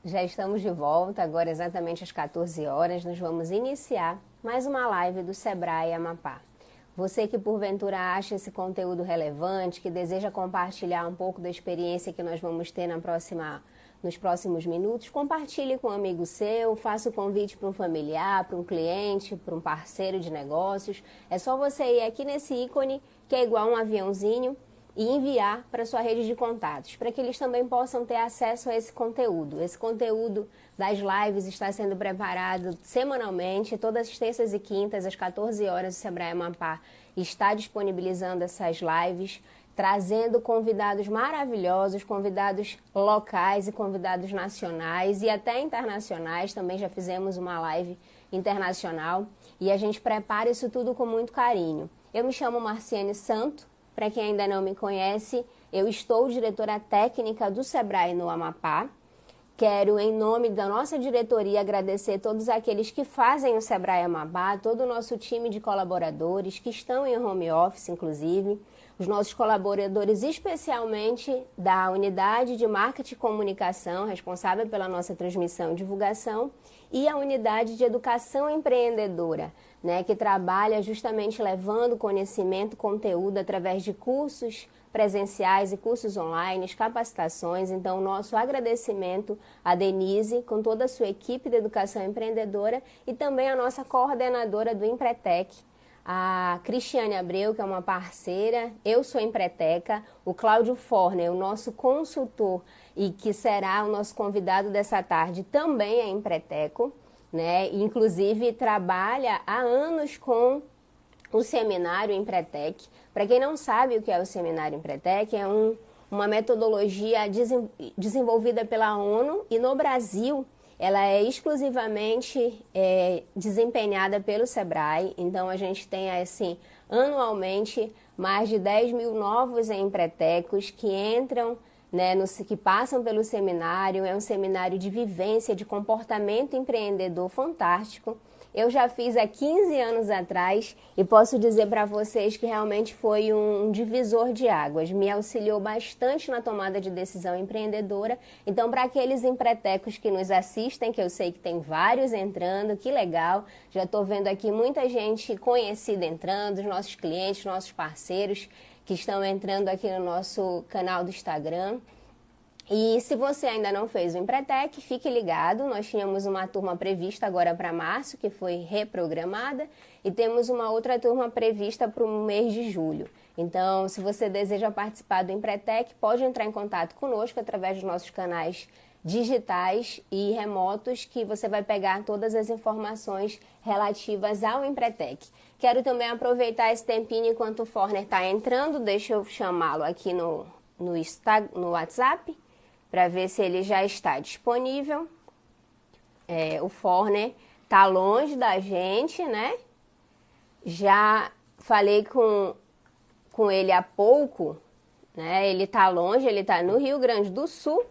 Já estamos de volta, agora exatamente às 14 horas, nós vamos iniciar mais uma live do Sebrae Amapá. Você que porventura acha esse conteúdo relevante, que deseja compartilhar um pouco da experiência que nós vamos ter nos próximos minutos, compartilhe com um amigo seu, faça o convite para um familiar, para um cliente, para um parceiro de negócios. É só você ir aqui nesse ícone, que é igual um aviãozinho, e enviar para sua rede de contatos, para que eles também possam ter acesso a esse conteúdo. Esse conteúdo das lives está sendo preparado semanalmente, todas as terças e quintas, às 14 horas, o Sebrae Amapá está disponibilizando essas lives, trazendo convidados maravilhosos, convidados locais e convidados nacionais e até internacionais. Também já fizemos uma live internacional e a gente prepara isso tudo com muito carinho. Eu me chamo Marciane Santo. Para quem ainda não me conhece, eu estou diretora técnica do Sebrae no Amapá. Quero, em nome da nossa diretoria, agradecer todos aqueles que fazem o Sebrae Amapá, todo o nosso time de colaboradores que estão em home office, inclusive, os nossos colaboradores, especialmente da unidade de marketing e comunicação, responsável pela nossa transmissão e divulgação, e a unidade de educação empreendedora, que trabalha justamente levando conhecimento, conteúdo através de cursos presenciais e cursos online, capacitações. Então, nosso agradecimento a Denise, com toda a sua equipe de educação empreendedora, e também a nossa coordenadora do Empretec, a Cristiane Abreu, que é uma parceira. Eu sou empreteca, o Cláudio Forner, o nosso consultor e que será o nosso convidado dessa tarde, também é empreteco, Inclusive trabalha há anos com o seminário Empretec. Para quem não sabe o que é o seminário Empretec, é uma metodologia desenvolvida pela ONU e no Brasil ela é exclusivamente desempenhada pelo Sebrae. Então a gente tem assim anualmente mais de 10 mil novos empretecos que entram, que passam pelo seminário. É um seminário de vivência, de comportamento empreendedor fantástico. Eu já fiz há 15 anos atrás e posso dizer para vocês que realmente foi um divisor de águas. Me auxiliou bastante na tomada de decisão empreendedora. Então, para aqueles empretecos que nos assistem, que eu sei que tem vários entrando, que legal. Já estou vendo aqui muita gente conhecida entrando, os nossos clientes, nossos parceiros que estão entrando aqui no nosso canal do Instagram. E se você ainda não fez o Empretec, fique ligado. Nós tínhamos uma turma prevista agora para março, que foi reprogramada, e temos uma outra turma prevista para o mês de julho. Então, se você deseja participar do Empretec, pode entrar em contato conosco através dos nossos canais digitais e remotos, que você vai pegar todas as informações relativas ao Empretec. Quero também aproveitar esse tempinho enquanto o Forner está entrando. Deixa eu chamá-lo aqui no WhatsApp, para ver se ele já está disponível. O Forner está longe da gente, Já falei com ele há pouco, Ele está longe, ele está no Rio Grande do Sul.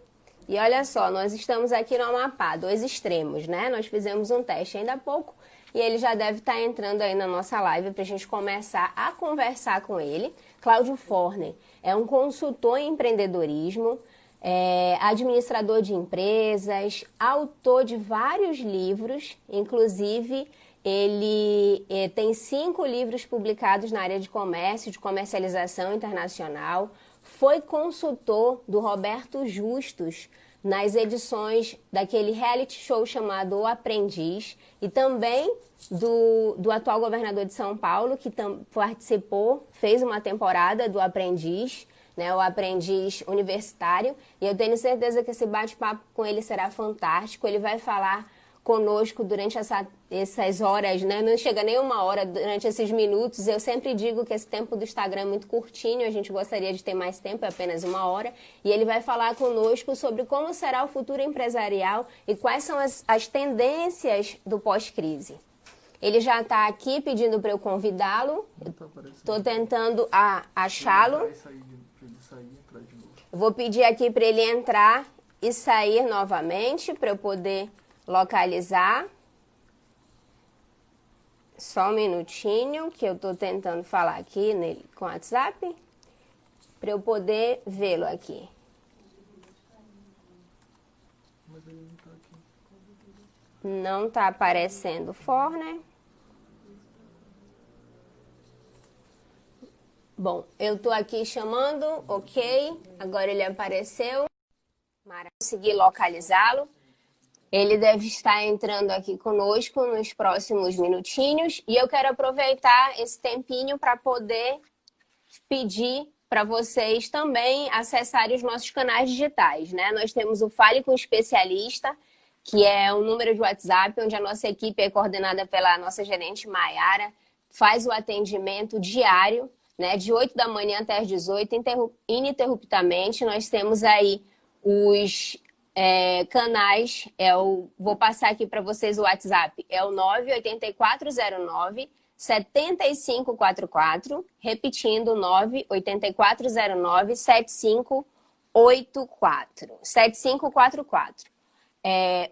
E olha só, nós estamos aqui no Amapá, dois extremos, Nós fizemos um teste ainda há pouco e ele já deve estar entrando aí na nossa live para a gente começar a conversar com ele. Cláudio Forner é um consultor em empreendedorismo, administrador de empresas, autor de vários livros, inclusive ele tem 5 livros publicados na área de comércio, de comercialização internacional, foi consultor do Roberto Justus nas edições daquele reality show chamado O Aprendiz, e também do atual governador de São Paulo, que participou, fez uma temporada do Aprendiz, o Aprendiz Universitário, e eu tenho certeza que esse bate-papo com ele será fantástico. Ele vai falar conosco durante essas horas, Não chega nem uma hora, durante esses minutos. Eu sempre digo que esse tempo do Instagram é muito curtinho, a gente gostaria de ter mais tempo, é apenas uma hora, e ele vai falar conosco sobre como será o futuro empresarial e quais são as tendências do pós-crise. Ele já está aqui pedindo para eu convidá-lo, estou tentando achá-lo. Vou pedir aqui para ele entrar e sair novamente, para eu poder localizar. Só um minutinho, que eu estou tentando falar aqui nele com o WhatsApp, para eu poder vê-lo aqui. Não tá aparecendo for, né? Bom, eu tô aqui chamando, ok. Agora ele apareceu. Mara, consegui localizá-lo. Ele deve estar entrando aqui conosco nos próximos minutinhos. E eu quero aproveitar esse tempinho para poder pedir para vocês também acessarem os nossos canais digitais, né? Nós temos o Fale com o Especialista, que é um número de WhatsApp, onde a nossa equipe é coordenada pela nossa gerente Maiara, faz o atendimento diário, né? De 8 da manhã até as 18, ininterruptamente. Nós temos aí os canais, vou passar aqui para vocês o WhatsApp, é o 98409 7544, repetindo 98409 7544.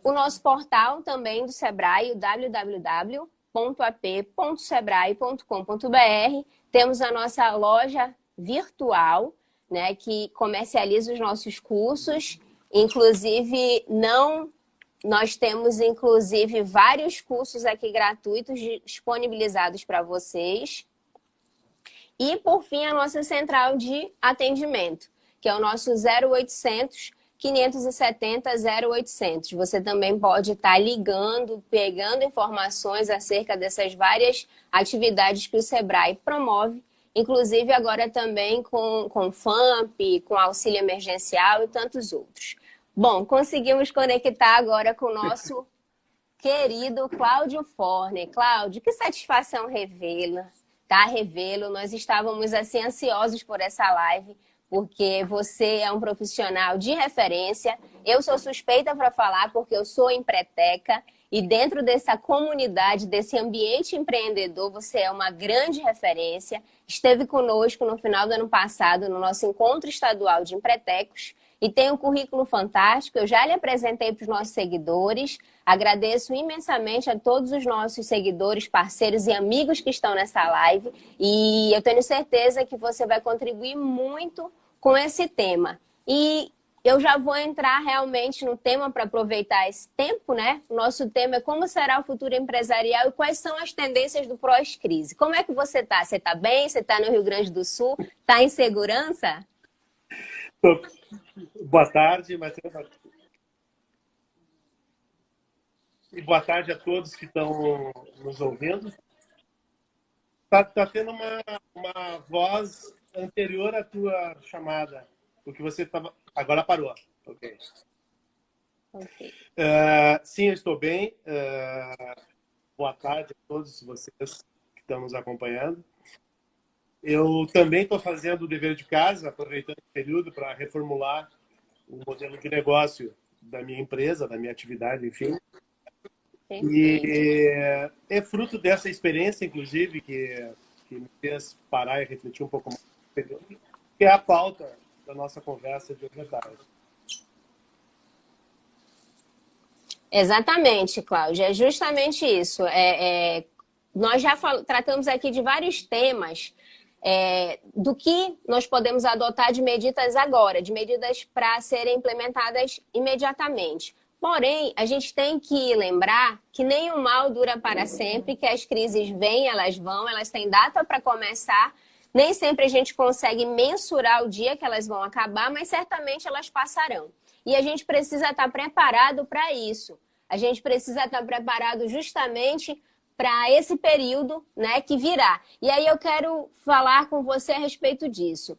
O nosso portal também do Sebrae, www.ap.sebrae.com.br. Temos a nossa loja virtual, né, que comercializa os nossos cursos. Inclusive, nós temos, inclusive, vários cursos aqui gratuitos disponibilizados para vocês. E, por fim, a nossa central de atendimento, que é o nosso 0800 570 0800. Você também pode estar ligando, pegando informações acerca dessas várias atividades que o Sebrae promove, inclusive agora também com FAMP, com auxílio emergencial e tantos outros. Bom, conseguimos conectar agora com o nosso querido Cláudio Forner. Cláudio, que satisfação revê-lo, tá? Revê-lo. Nós estávamos assim ansiosos por essa live, porque você é um profissional de referência. Eu sou suspeita para falar porque eu sou empreteca e dentro dessa comunidade, desse ambiente empreendedor, você é uma grande referência. Esteve conosco no final do ano passado no nosso encontro estadual de empretecos e tem um currículo fantástico. Eu já lhe apresentei para os nossos seguidores. Agradeço imensamente a todos os nossos seguidores, parceiros e amigos que estão nessa live. E eu tenho certeza que você vai contribuir muito com esse tema. E eu já vou entrar realmente no tema para aproveitar esse tempo, né? O nosso tema é como será o futuro empresarial e quais são as tendências do pós-crise. Como é que você está? Você está bem? Você está no Rio Grande do Sul? Está em segurança? Boa tarde, Matheus. E boa tarde a todos que estão nos ouvindo. Tá tendo uma voz anterior à tua chamada, porque você estava... Agora parou. Ok. Sim, eu estou bem. Boa tarde a todos vocês que estão nos acompanhando. Eu também estou fazendo o dever de casa, aproveitando o período para reformular o modelo de negócio da minha empresa, da minha atividade, enfim. E é fruto dessa experiência, inclusive, que me fez parar e refletir um pouco mais, que é a pauta da nossa conversa de hoje à tarde. Exatamente, Cláudia. É justamente isso. Nós já tratamos aqui de vários temas do que nós podemos adotar de medidas agora, de medidas para serem implementadas imediatamente. Porém, a gente tem que lembrar que nenhum mal dura para sempre, que as crises vêm, elas vão, elas têm data para começar. Nem sempre a gente consegue mensurar o dia que elas vão acabar, mas certamente elas passarão. E a gente precisa estar preparado para isso. A gente precisa estar preparado justamente para esse período, né, que virá. E aí eu quero falar com você a respeito disso.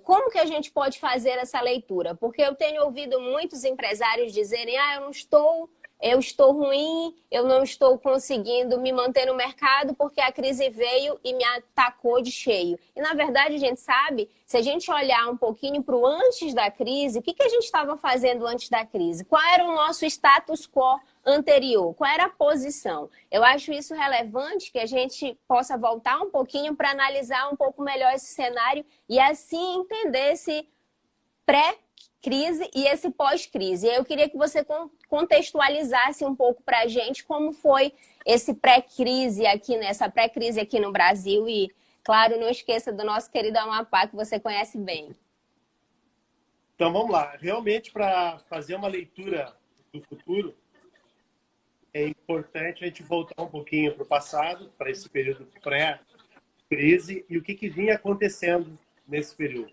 Como que a gente pode fazer essa leitura? Porque eu tenho ouvido muitos empresários dizerem: eu estou ruim, eu não estou conseguindo me manter no mercado porque a crise veio e me atacou de cheio. E, na verdade, a gente sabe, se a gente olhar um pouquinho para o antes da crise, o que a gente estava fazendo antes da crise? Qual era o nosso status quo anterior? Qual era a posição? Eu acho isso relevante que a gente possa voltar um pouquinho para analisar um pouco melhor esse cenário e, assim, entender esse pré-crise e esse pós-crise. Eu queria que você contextualizasse um pouco para a gente como foi esse pré-crise aqui, essa pré-crise aqui no Brasil e, claro, não esqueça do nosso querido Amapá, que você conhece bem. Então, vamos lá. Realmente, para fazer uma leitura do futuro, é importante a gente voltar um pouquinho para o passado, para esse período pré-crise, e o que vinha acontecendo nesse período.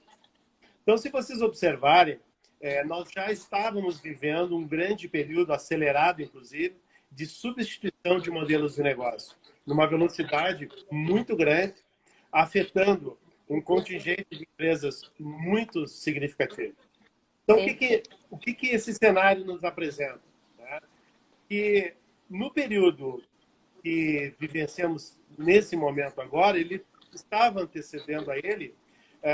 Então, se vocês observarem, nós já estávamos vivendo um grande período, acelerado inclusive, de substituição de modelos de negócio, numa velocidade muito grande, afetando um contingente de empresas muito significativo. Então, o que esse cenário nos apresenta? Né? Que no período que vivenciamos nesse momento agora, ele estava antecedendo a ele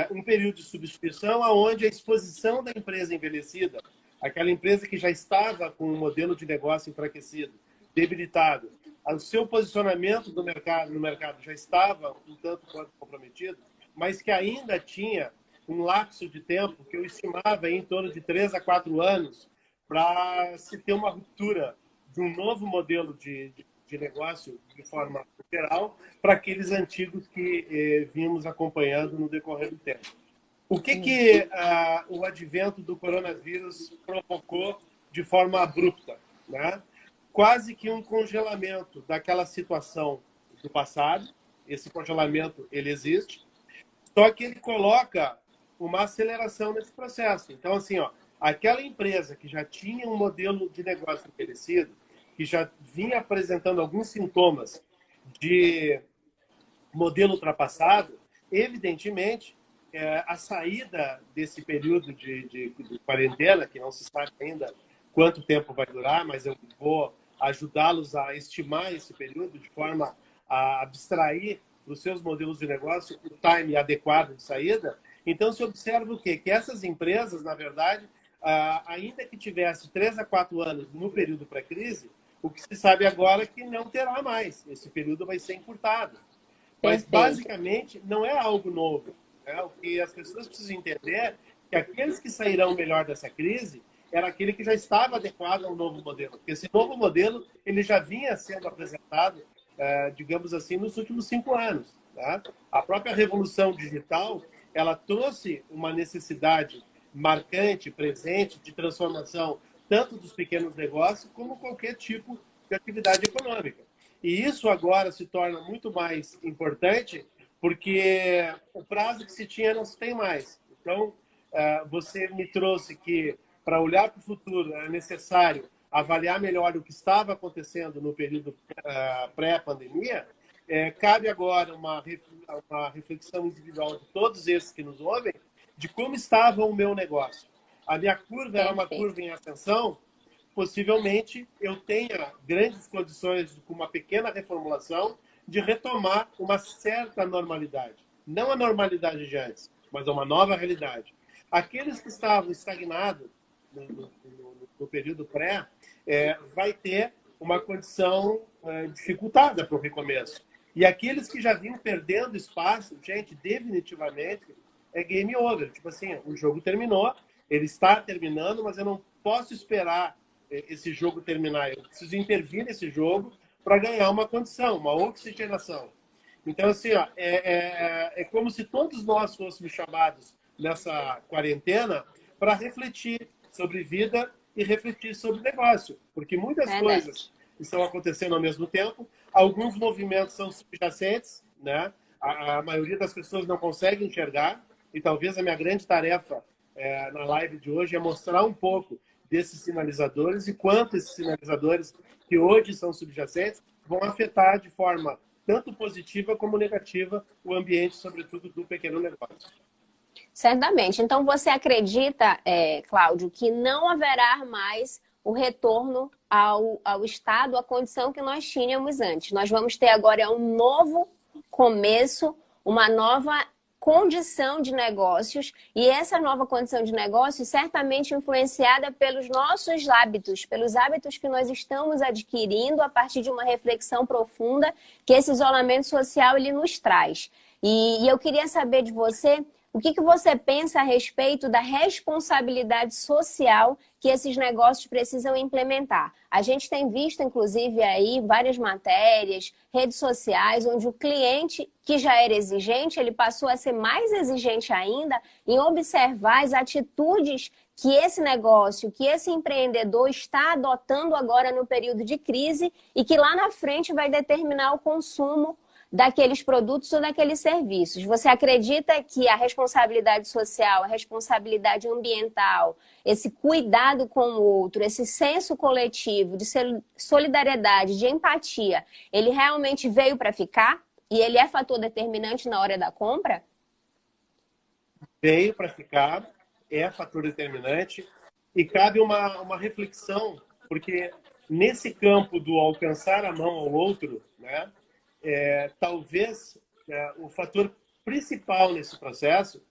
um período de substituição onde a exposição da empresa envelhecida, aquela empresa que já estava com um modelo de negócio enfraquecido, debilitado, o seu posicionamento no mercado já estava um tanto quanto comprometido, mas que ainda tinha um lapso de tempo que eu estimava em torno de 3 a 4 anos para se ter uma ruptura de um novo modelo de negócio de forma geral para aqueles antigos que vimos acompanhando no decorrer do tempo. O que o advento do coronavírus provocou de forma abrupta? Né? Quase que um congelamento daquela situação do passado. Esse congelamento ele existe, só que ele coloca uma aceleração nesse processo. Então, assim, aquela empresa que já tinha um modelo de negócio envelhecido, que já vinha apresentando alguns sintomas de modelo ultrapassado, evidentemente, a saída desse período de quarentena, que não se sabe ainda quanto tempo vai durar, mas eu vou ajudá-los a estimar esse período de forma a abstrair dos seus modelos de negócio o time adequado de saída. Então, se observa o quê? Que essas empresas, na verdade, ainda que tivesse 3 a 4 anos no período pré-crise, o que se sabe agora é que não terá mais. Esse período vai ser encurtado. Mas, basicamente, não é algo novo. Né? O que as pessoas precisam entender é que aqueles que sairão melhor dessa crise era aquele que já estava adequado ao novo modelo. Porque esse novo modelo ele já vinha sendo apresentado, digamos assim, nos últimos 5 anos. Tá? A própria revolução digital ela trouxe uma necessidade marcante, presente, de transformação tanto dos pequenos negócios como qualquer tipo de atividade econômica. E isso agora se torna muito mais importante porque o prazo que se tinha não se tem mais. Então, você me trouxe que, para olhar para o futuro, é necessário avaliar melhor o que estava acontecendo no período pré-pandemia. Cabe agora uma reflexão individual de todos esses que nos ouvem de como estava o meu negócio. A minha curva era uma curva em ascensão, possivelmente eu tenha grandes condições, com uma pequena reformulação, de retomar uma certa normalidade. Não a normalidade de antes, mas uma nova realidade. Aqueles que estavam estagnados no período pré, vai ter uma condição dificultada para o recomeço. E aqueles que já vinham perdendo espaço, gente, definitivamente é game over. Tipo assim, o jogo terminou, ele está terminando, mas eu não posso esperar esse jogo terminar. Eu preciso intervir nesse jogo para ganhar uma condição, uma oxigenação. Então, assim, é como se todos nós fôssemos chamados nessa quarentena para refletir sobre vida e refletir sobre negócio. Porque muitas coisas estão acontecendo ao mesmo tempo, alguns movimentos são subjacentes, né? A maioria das pessoas não consegue enxergar, e talvez a minha grande tarefa na live de hoje é mostrar um pouco desses sinalizadores e quanto esses sinalizadores que hoje são subjacentes vão afetar de forma tanto positiva como negativa o ambiente, sobretudo do pequeno negócio. Certamente. Então, você acredita, Cláudio, que não haverá mais o retorno ao estado, à condição que nós tínhamos antes? Nós vamos ter agora um novo começo, uma nova condição de negócios, e essa nova condição de negócios certamente influenciada pelos nossos hábitos, pelos hábitos que nós estamos adquirindo a partir de uma reflexão profunda que esse isolamento social ele nos traz. E eu queria saber de você o que você pensa a respeito da responsabilidade social que esses negócios precisam implementar. A gente tem visto, inclusive, aí várias matérias, redes sociais, onde o cliente, que já era exigente, ele passou a ser mais exigente ainda em observar as atitudes que esse negócio, que esse empreendedor está adotando agora no período de crise e que lá na frente vai determinar o consumo daqueles produtos ou daqueles serviços. Você acredita que a responsabilidade social, a responsabilidade ambiental, esse cuidado com o outro, esse senso coletivo de solidariedade, de empatia, ele realmente veio para ficar? E ele é fator determinante na hora da compra? Veio para ficar, é fator determinante, e cabe uma reflexão, porque nesse campo do alcançar a mão ao outro, né, talvez o fator principal nesse processo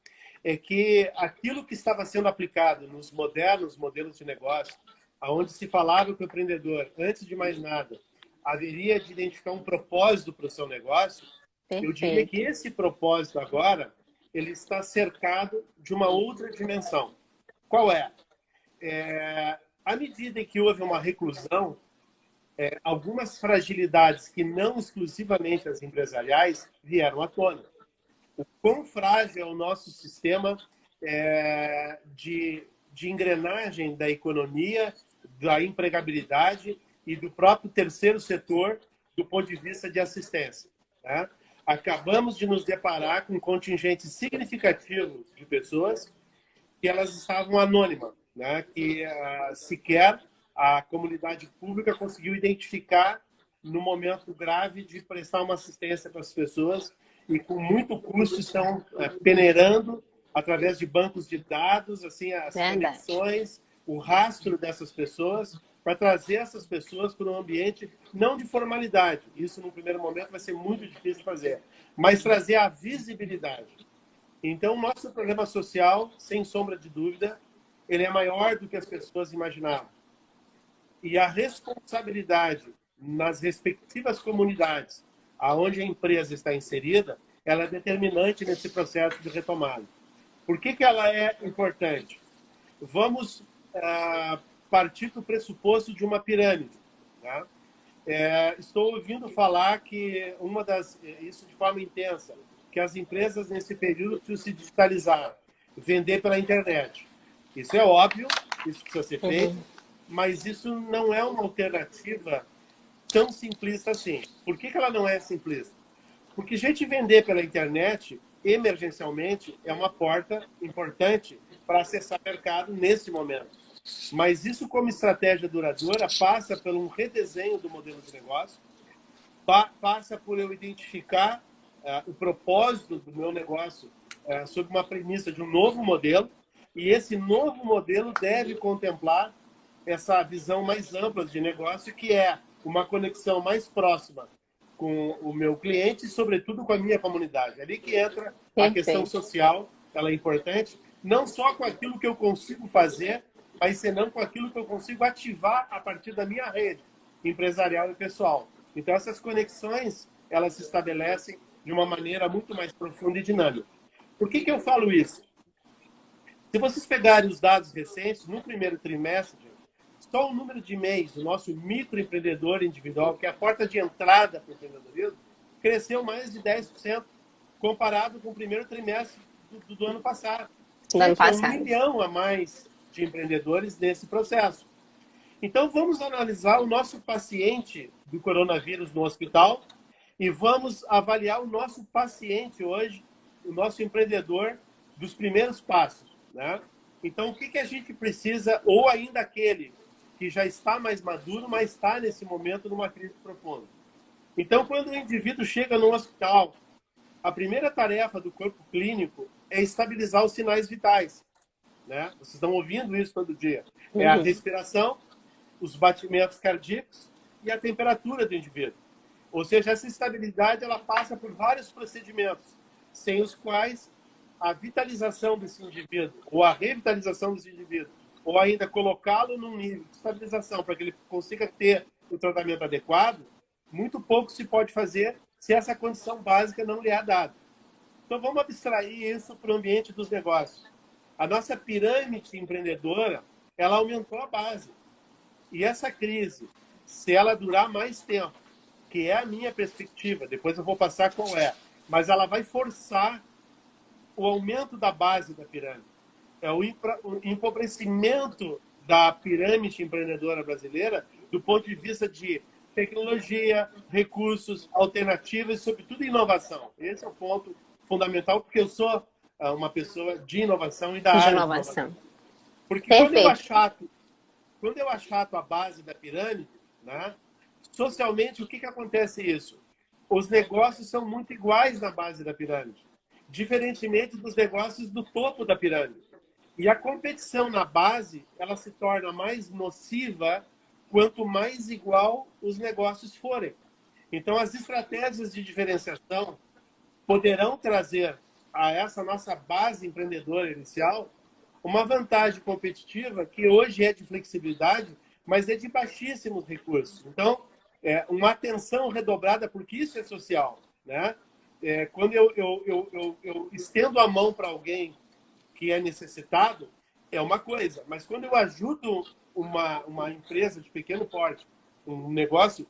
é que aquilo que estava sendo aplicado nos modernos modelos de negócio, onde se falava que o empreendedor, antes de mais nada, haveria de identificar um propósito para o seu negócio, eu diria que esse propósito agora ele está cercado de uma outra dimensão. Qual é? À medida que houve uma reclusão, algumas fragilidades que não exclusivamente as empresariais vieram à tona. O quão frágil é o nosso sistema de engrenagem da economia, da empregabilidade e do próprio terceiro setor do ponto de vista de assistência. Tá? Acabamos de nos deparar com um contingente significativo de pessoas que elas estavam anônimas, né? Que sequer a comunidade pública conseguiu identificar no momento grave de prestar uma assistência para as pessoas e com muito custo estão peneirando através de bancos de dados, assim, as conexões, o rastro dessas pessoas para trazer essas pessoas para um ambiente não de formalidade. Isso, no primeiro momento, vai ser muito difícil de fazer, mas trazer a visibilidade. Então, o nosso problema social, sem sombra de dúvida, ele é maior do que as pessoas imaginavam. E a responsabilidade nas respectivas comunidades aonde a empresa está inserida, ela é determinante nesse processo de retomada. Por que ela é importante? Vamos partir do pressuposto de uma pirâmide. Tá? Estou ouvindo falar que isso de forma intensa, que as empresas nesse período precisam se digitalizar, vender pela internet. Isso é óbvio, isso precisa ser feito, mas isso não é uma alternativa tão simplista assim. Por que ela não é simplista? Porque a gente vender pela internet, emergencialmente, é uma porta importante para acessar o mercado nesse momento. Mas isso, como estratégia duradoura, passa por um redesenho do modelo de negócio, passa por eu identificar o propósito do meu negócio sob uma premissa de um novo modelo, e esse novo modelo deve contemplar essa visão mais ampla de negócio, que é uma conexão mais próxima com o meu cliente e, sobretudo, com a minha comunidade. É ali que entra a questão social, ela é importante, não só com aquilo que eu consigo fazer, mas senão com aquilo que eu consigo ativar a partir da minha rede empresarial e pessoal. Então, essas conexões, elas se estabelecem de uma maneira muito mais profunda e dinâmica. Por que eu falo isso? Se vocês pegarem os dados recentes, no primeiro trimestre, só o número de MEIs, o nosso microempreendedor individual, que é a porta de entrada para o empreendedorismo, cresceu mais de 10% comparado com o primeiro trimestre do ano passado. Ano passado. 1 milhão a mais de empreendedores nesse processo. Então, vamos analisar o nosso paciente do coronavírus no hospital e vamos avaliar o nosso paciente hoje, o nosso empreendedor dos primeiros passos. Né? Então, o que a gente precisa, ou ainda aquele que já está mais maduro, mas está nesse momento numa crise profunda. Então, quando o indivíduo chega no hospital, a primeira tarefa do corpo clínico é estabilizar os sinais vitais. Né? Vocês estão ouvindo isso todo dia. É a respiração, os batimentos cardíacos e a temperatura do indivíduo. Ou seja, essa estabilidade ela passa por vários procedimentos, sem os quais a vitalização desse indivíduo, ou a revitalização desse indivíduo, ou ainda colocá-lo num nível de estabilização para que ele consiga ter o tratamento adequado, muito pouco se pode fazer se essa condição básica não lhe é dada. Então, vamos abstrair isso para o ambiente dos negócios. A nossa pirâmide empreendedora, ela aumentou a base. E essa crise, se ela durar mais tempo, que é a minha perspectiva, depois eu vou passar qual é, mas ela vai forçar o aumento da base da pirâmide. É o empobrecimento da pirâmide empreendedora brasileira do ponto de vista de tecnologia, recursos, alternativas e, sobretudo, inovação. Esse é o ponto fundamental, porque eu sou uma pessoa de inovação e da De área de inovação. inovação. Porque Perfeito. quando eu achato a base da pirâmide, né, socialmente, o que acontece isso? Os negócios são muito iguais na base da pirâmide, diferentemente dos negócios do topo da pirâmide. E a competição na base, ela se torna mais nociva quanto mais igual os negócios forem. Então, as estratégias de diferenciação poderão trazer a essa nossa base empreendedora inicial uma vantagem competitiva que hoje é de flexibilidade, mas é de baixíssimos recursos. Então, uma atenção redobrada, porque isso é social, né? Quando eu estendo a mão para alguém que é necessitado, é uma coisa. Mas quando eu ajudo uma empresa de pequeno porte, um negócio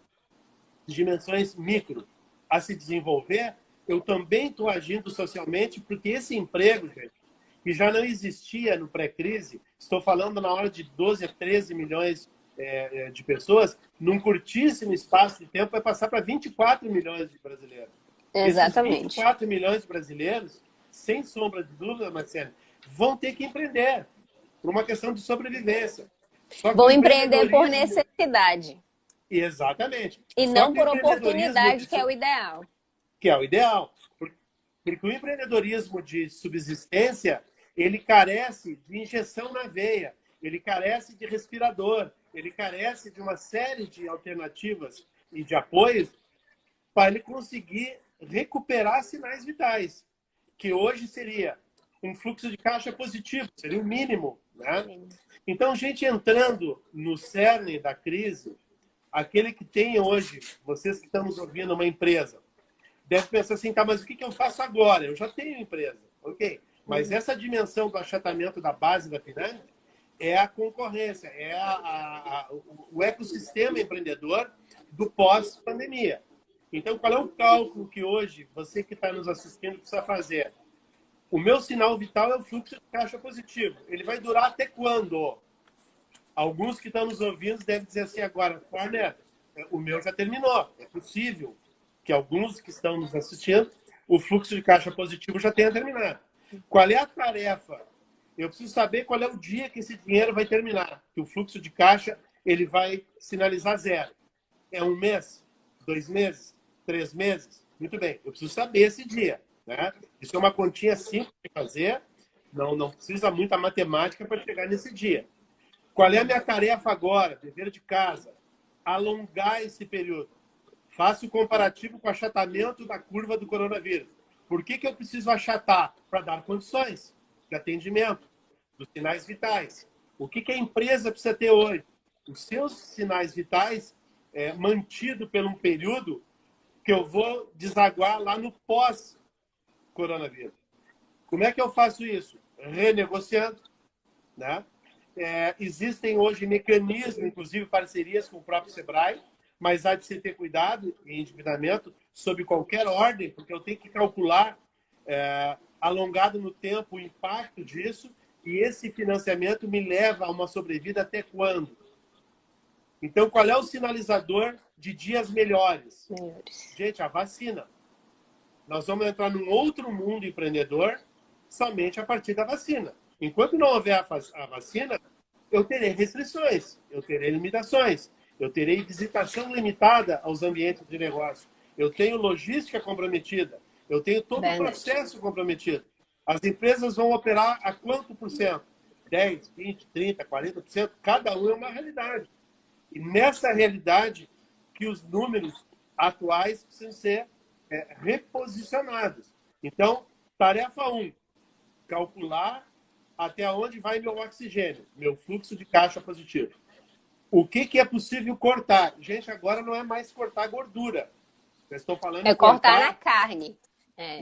de dimensões micro, a se desenvolver, eu também estou agindo socialmente, porque esse emprego, gente, que já não existia no pré-crise, estou falando na hora de 12 a 13 milhões de pessoas, num curtíssimo espaço de tempo vai passar para 24 milhões de brasileiros. Esses Exatamente. 24 milhões de brasileiros, sem sombra de dúvida, Marcelo, vão ter que empreender por uma questão de sobrevivência. Só que Vão o empreender por empreendedorismo... necessidade. Exatamente. E Só não que o por empreendedorismo oportunidade, que é o ideal. que é o ideal. Porque o empreendedorismo de subsistência, ele carece de injeção na veia, ele carece de respirador, ele carece de uma série de alternativas e de apoios para ele conseguir recuperar sinais vitais, que hoje seria um fluxo de caixa positivo, seria o mínimo, né? Então, gente entrando no cerne da crise, aquele que tem hoje, vocês que estão nos ouvindo, uma empresa, deve pensar assim, tá, mas o que eu faço agora? Eu já tenho empresa, ok? Mas essa dimensão do achatamento da base da pirâmide é a concorrência, é o ecossistema empreendedor do pós-pandemia. Então, qual é o cálculo que hoje você que está nos assistindo precisa fazer? O meu sinal vital é o fluxo de caixa positivo. Ele vai durar até quando? Alguns que estão nos ouvindo devem dizer assim agora, Farner, o meu já terminou. É possível que alguns que estão nos assistindo, o fluxo de caixa positivo já tenha terminado. Qual é a tarefa? Eu preciso saber qual é o dia que esse dinheiro vai terminar, que o fluxo de caixa ele vai sinalizar zero. É um mês? 2 meses? 3 meses? Muito bem, eu preciso saber esse dia. Né? Isso é uma continha simples de fazer, não precisa muita matemática para chegar nesse dia. Qual é a minha tarefa agora? Dever de casa. Alongar esse período. Faço o comparativo com o achatamento da curva do coronavírus. Por que eu preciso achatar? Para dar condições de atendimento, dos sinais vitais. O que a empresa precisa ter hoje? Os seus sinais vitais mantido por um período que eu vou desaguar lá no pós-coronavírus. Como é que eu faço isso? Renegociando, né? Existem hoje mecanismos, inclusive parcerias com o próprio Sebrae, mas há de se ter cuidado em endividamento sob qualquer ordem, porque eu tenho que calcular alongado no tempo o impacto disso e esse financiamento me leva a uma sobrevida até quando? Então, qual é o sinalizador de dias melhores? Gente, a vacina. Nós vamos entrar num outro mundo empreendedor somente a partir da vacina. Enquanto não houver a vacina, eu terei restrições, eu terei limitações, eu terei visitação limitada aos ambientes de negócio, eu tenho logística comprometida, eu tenho todo o processo comprometido. As empresas vão operar a quanto por cento? 10, 20, 30, 40%? Cada um é uma realidade. E nessa realidade que os números atuais precisam ser reposicionados. Então, tarefa 1, calcular até onde vai meu oxigênio, meu fluxo de caixa positivo. O que é possível cortar? Gente, agora não é mais cortar gordura. Eu estou falando de cortar na carne.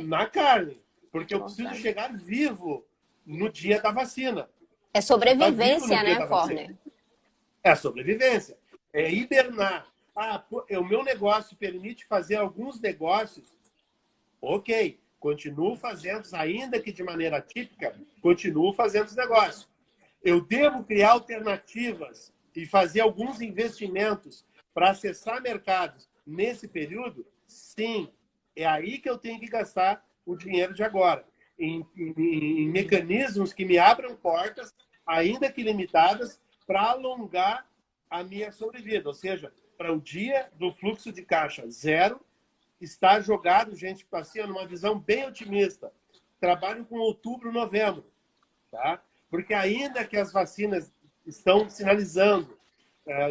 Na carne. Porque eu preciso chegar vivo no dia da vacina. É sobrevivência, né, Farner? É sobrevivência. É hibernar. O meu negócio permite fazer alguns negócios. Ok. continuo fazendo, ainda que de maneira atípica, continuo fazendo os negócios. Eu devo criar alternativas e fazer alguns investimentos para acessar mercados nesse período? Sim, é aí que eu tenho que gastar o dinheiro de agora, em mecanismos que me abram portas, ainda que limitadas, para alongar a minha sobrevida, ou seja, para o dia do fluxo de caixa zero, está jogado, gente, assim, numa visão bem otimista. Trabalho com outubro, novembro, tá? Porque ainda que as vacinas estão sinalizando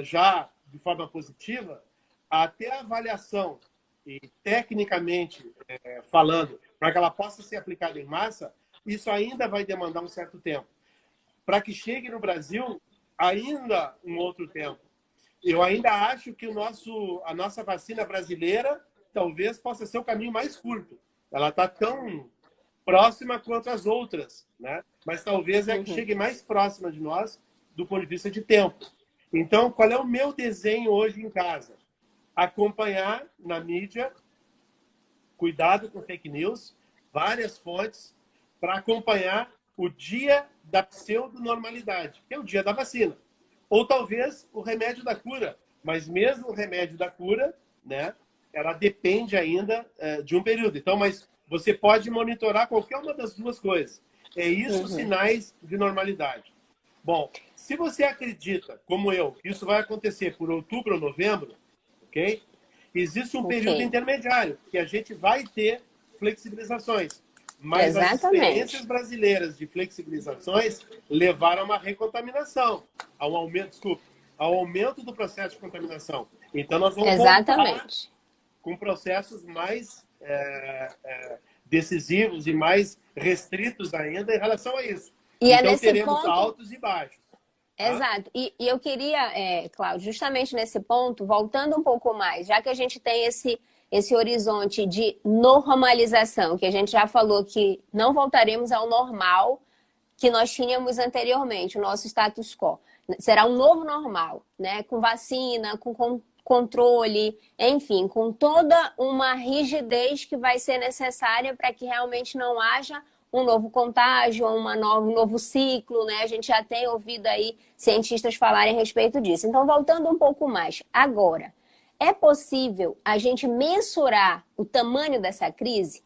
já de forma positiva, até a avaliação e tecnicamente falando, para que ela possa ser aplicada em massa, isso ainda vai demandar um certo tempo. Para que chegue no Brasil, ainda um outro tempo. Eu ainda acho que a nossa vacina brasileira talvez possa ser o caminho mais curto. Ela está tão próxima quanto as outras, né? Mas talvez é que chegue mais próxima de nós do ponto de vista de tempo. Então, qual é o meu desenho hoje em casa? Acompanhar na mídia, cuidado com fake news, várias fontes, para acompanhar o dia da pseudo-normalidade, que é o dia da vacina. Ou talvez o remédio da cura. Mas mesmo o remédio da cura, né, ela depende ainda de um período. Então, mas você pode monitorar qualquer uma das duas coisas. É isso sinais de normalidade. Bom, se você acredita, como eu, que isso vai acontecer por outubro ou novembro, ok? Existe um período intermediário, que a gente vai ter flexibilizações. Mas as experiências brasileiras de flexibilizações levaram a uma recontaminação, a um aumento, desculpa, ao aumento do processo de contaminação. Então, nós vamos voltar com processos mais decisivos e mais restritos ainda em relação a isso. E então, teremos altos e baixos. Exato. E eu queria, Cláudio, justamente nesse ponto, voltando um pouco mais, já que a gente tem esse horizonte de normalização, que a gente já falou que não voltaremos ao normal que nós tínhamos anteriormente, o nosso status quo. Será um novo normal, né? Com vacina, com controle, enfim, com toda uma rigidez que vai ser necessária para que realmente não haja um novo contágio, um novo ciclo, né? A gente já tem ouvido aí cientistas falarem a respeito disso. Então, voltando um pouco mais, agora, é possível a gente mensurar o tamanho dessa crise?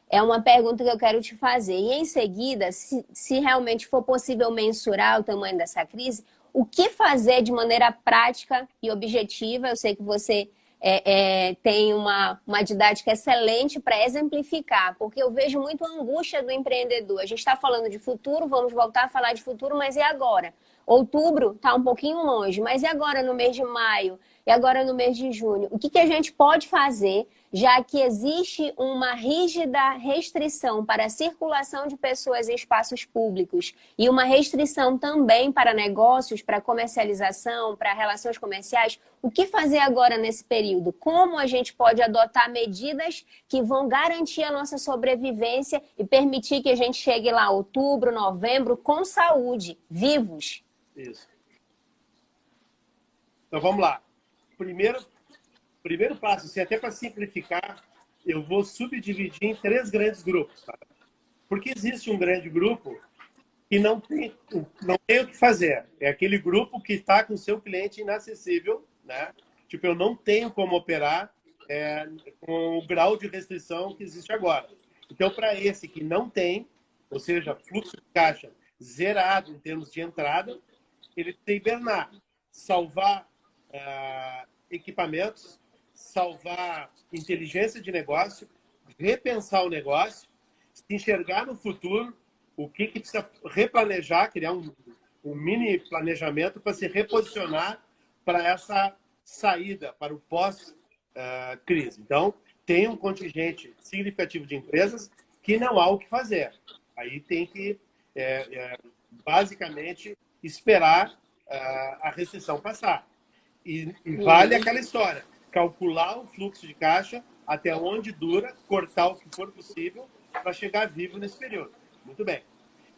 É uma pergunta que eu quero te fazer. E em seguida, se realmente for possível mensurar o tamanho dessa crise, o que fazer de maneira prática e objetiva? Eu sei que você tem uma didática excelente para exemplificar, porque eu vejo muito a angústia do empreendedor. A gente está falando de futuro, vamos voltar a falar de futuro, mas e agora? Outubro está um pouquinho longe, mas e agora no mês de maio? E agora no mês de junho? O que a gente pode fazer, já que existe uma rígida restrição para a circulação de pessoas em espaços públicos e uma restrição também para negócios, para comercialização, para relações comerciais? O que fazer agora nesse período? Como a gente pode adotar medidas que vão garantir a nossa sobrevivência e permitir que a gente chegue lá outubro, novembro, com saúde, vivos? Isso. Então, vamos lá. Primeiro passo, assim, até para simplificar, eu vou subdividir em 3 grandes grupos. Tá? Porque existe um grande grupo que não tem o que fazer. É aquele grupo que está com o seu cliente inacessível, né? Tipo, eu não tenho como operar com o grau de restrição que existe agora. Então, para esse que não tem, ou seja, fluxo de caixa zerado em termos de entrada, ele tem que hibernar, salvar equipamentos, salvar inteligência de negócio, repensar o negócio, se enxergar no futuro, o que precisa replanejar, criar um mini planejamento para se reposicionar para essa saída, para o pós-crise. Então, tem um contingente significativo de empresas que não há o que fazer. Aí tem que, basicamente, esperar a recessão passar. E vale aquela história, calcular o fluxo de caixa até onde dura, cortar o que for possível para chegar vivo nesse período. Muito bem.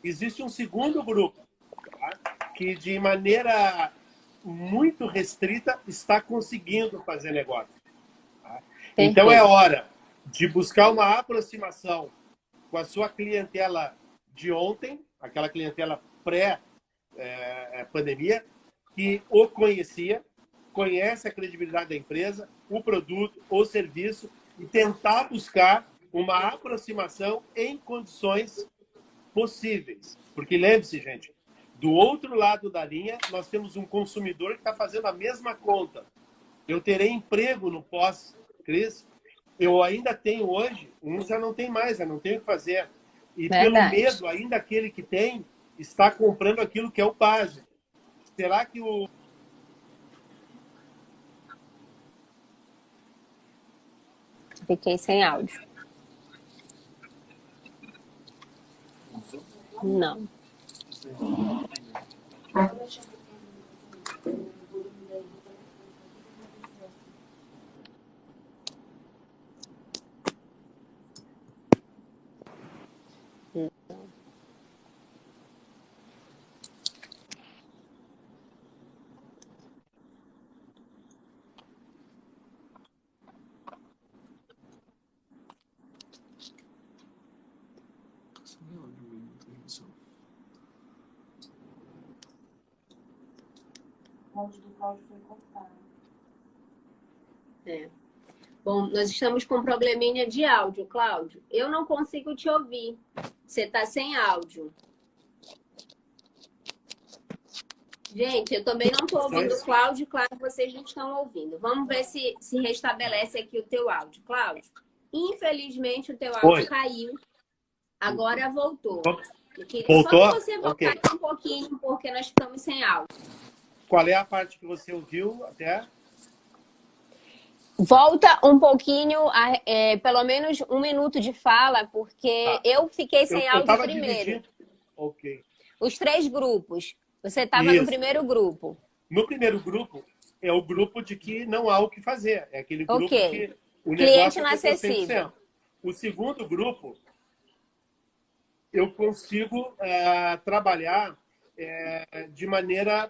Existe um segundo grupo, tá? Que de maneira muito restrita está conseguindo fazer negócio. Tá? Então é hora de buscar uma aproximação com a sua clientela de ontem, aquela clientela pré-pandemia, que o conhecia, conhece a credibilidade da empresa, o produto, o serviço, e tentar buscar uma aproximação em condições possíveis. Porque lembre-se, gente, do outro lado da linha, nós temos um consumidor que está fazendo a mesma conta. Eu terei emprego no pós-crise. Eu ainda tenho hoje, uns já não tem mais, já não tem o que fazer. E Verdade. pelo medo, ainda aquele que tem, está comprando aquilo que é o básico. Será que o... Fiquei sem áudio. Não. O áudio do Cláudio foi cortado. Bom, nós estamos com um probleminha de áudio, Cláudio. Eu não consigo te ouvir. Você está sem áudio. Gente, eu também não estou ouvindo o Cláudio, claro que vocês não estão ouvindo. Vamos ver se restabelece aqui o teu áudio. Cláudio, infelizmente o teu áudio caiu. Agora voltou. Voltou? Só você voltar aqui um pouquinho, porque nós estamos sem áudio. Qual é a parte que você ouviu até? Volta um pouquinho, pelo menos 1 minuto de fala, porque eu fiquei sem áudio primeiro. Ok. Os 3 grupos. Você estava no primeiro grupo. No primeiro grupo, é o grupo de que não há o que fazer. É aquele grupo que o cliente negócio inacessível. 100%. O segundo grupo, eu consigo trabalhar de maneira,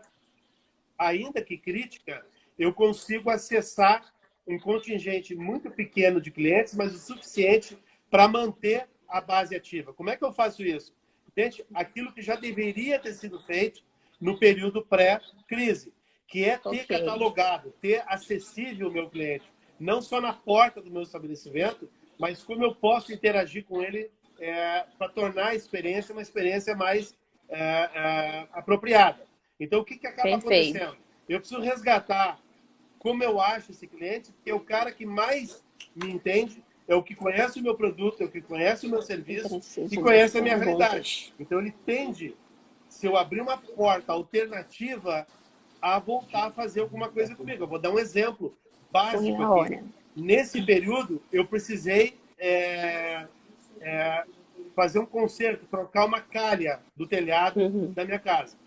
ainda que crítica, eu consigo acessar um contingente muito pequeno de clientes, mas o suficiente para manter a base ativa. Como é que eu faço isso? Gente, aquilo que já deveria ter sido feito no período pré-crise, que é ter catalogado, ter acessível o meu cliente, não só na porta do meu estabelecimento, mas como eu posso interagir com ele para tornar a experiência uma experiência mais apropriada. Então, o que acaba acontecendo? Eu preciso resgatar como eu acho esse cliente, que é o cara que mais me entende, é o que conhece o meu produto, é o que conhece o meu serviço e conhece a minha realidade. Então, ele tende, se eu abrir uma porta alternativa, a voltar a fazer alguma coisa comigo. Eu vou dar um exemplo básico aqui. Nesse período, eu precisei fazer um conserto, trocar uma calha do telhado da minha casa.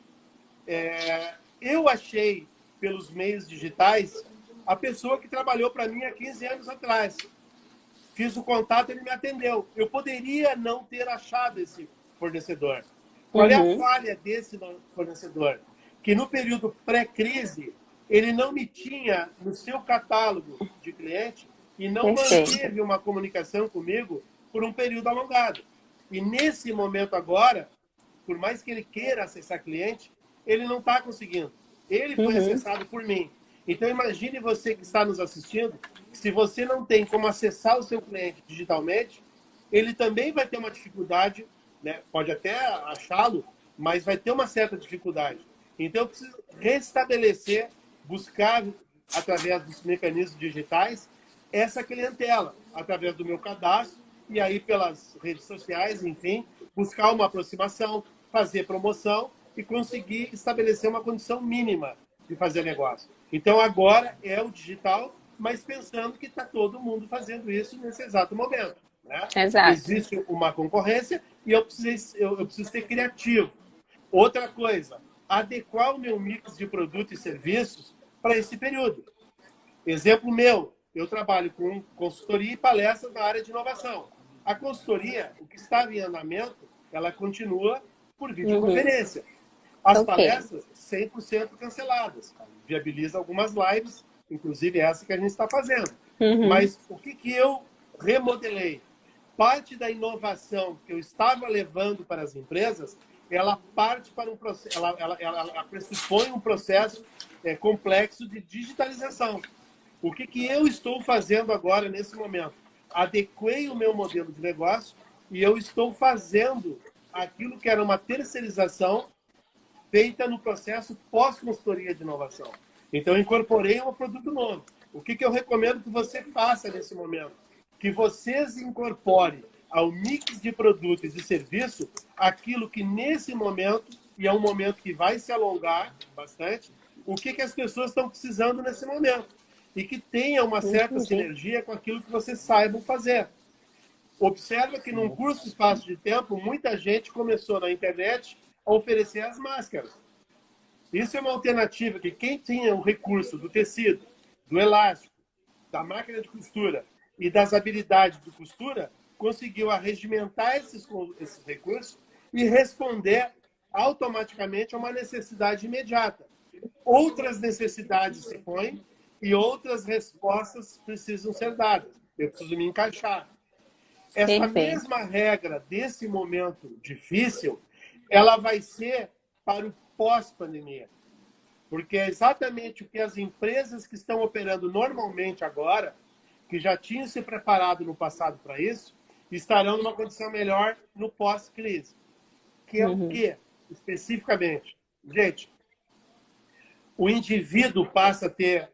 Eu achei, pelos meios digitais, a pessoa que trabalhou para mim há 15 anos atrás. Fiz o contato, ele me atendeu. Eu poderia não ter achado esse fornecedor. Qual é a falha desse fornecedor? Que no período pré-crise, ele não me tinha no seu catálogo de cliente e não manteve uma comunicação comigo por um período alongado. E nesse momento agora, por mais que ele queira acessar cliente, ele não está conseguindo. Ele foi acessado por mim. Então, imagine você que está nos assistindo, que se você não tem como acessar o seu cliente digitalmente, ele também vai ter uma dificuldade, né? Pode até achá-lo, mas vai ter uma certa dificuldade. Então, eu preciso restabelecer, buscar, através dos mecanismos digitais, essa clientela, através do meu cadastro, e aí pelas redes sociais, enfim, buscar uma aproximação, fazer promoção e conseguir estabelecer uma condição mínima de fazer negócio. Então, agora é o digital, mas pensando que está todo mundo fazendo isso nesse exato momento. Né? Existe uma concorrência e eu preciso ser criativo. Outra coisa, adequar o meu mix de produtos e serviços para esse período. Exemplo meu, eu trabalho com consultoria e palestras na área de inovação. A consultoria, o que estava em andamento, ela continua por videoconferência. As palestras, 100% canceladas. Viabiliza algumas lives, inclusive essa que a gente está fazendo. Mas o que eu remodelei? parte da inovação que eu estava levando para as empresas, ela parte para um processo, ela pressupõe um processo complexo de digitalização. O que eu estou fazendo agora, nesse momento? Adequei o meu modelo de negócio e eu estou fazendo aquilo que era uma terceirização feita no processo pós-consultoria de inovação. Então, eu incorporei um produto novo. O que eu recomendo que você faça nesse momento? Que vocês incorporem ao mix de produtos e serviço aquilo que nesse momento, e é um momento que vai se alongar bastante, o que as pessoas estão precisando nesse momento. E que tenha uma certa sinergia com aquilo que vocês saibam fazer. Observa que num curto espaço de tempo, muita gente começou na internet a oferecer as máscaras. Isso é uma alternativa que quem tinha o recurso do tecido, do elástico, da máquina de costura e das habilidades de costura, conseguiu arregimentar esses recursos e responder automaticamente a uma necessidade imediata. Outras necessidades se põem e outras respostas precisam ser dadas. Eu preciso me encaixar. Essa mesma regra desse momento difícil, ela vai ser para o pós-pandemia. Porque é exatamente o que as empresas que estão operando normalmente agora, que já tinham se preparado no passado para isso, estarão numa condição melhor no pós-crise. Que é o quê? Especificamente. Gente, o indivíduo passa a ter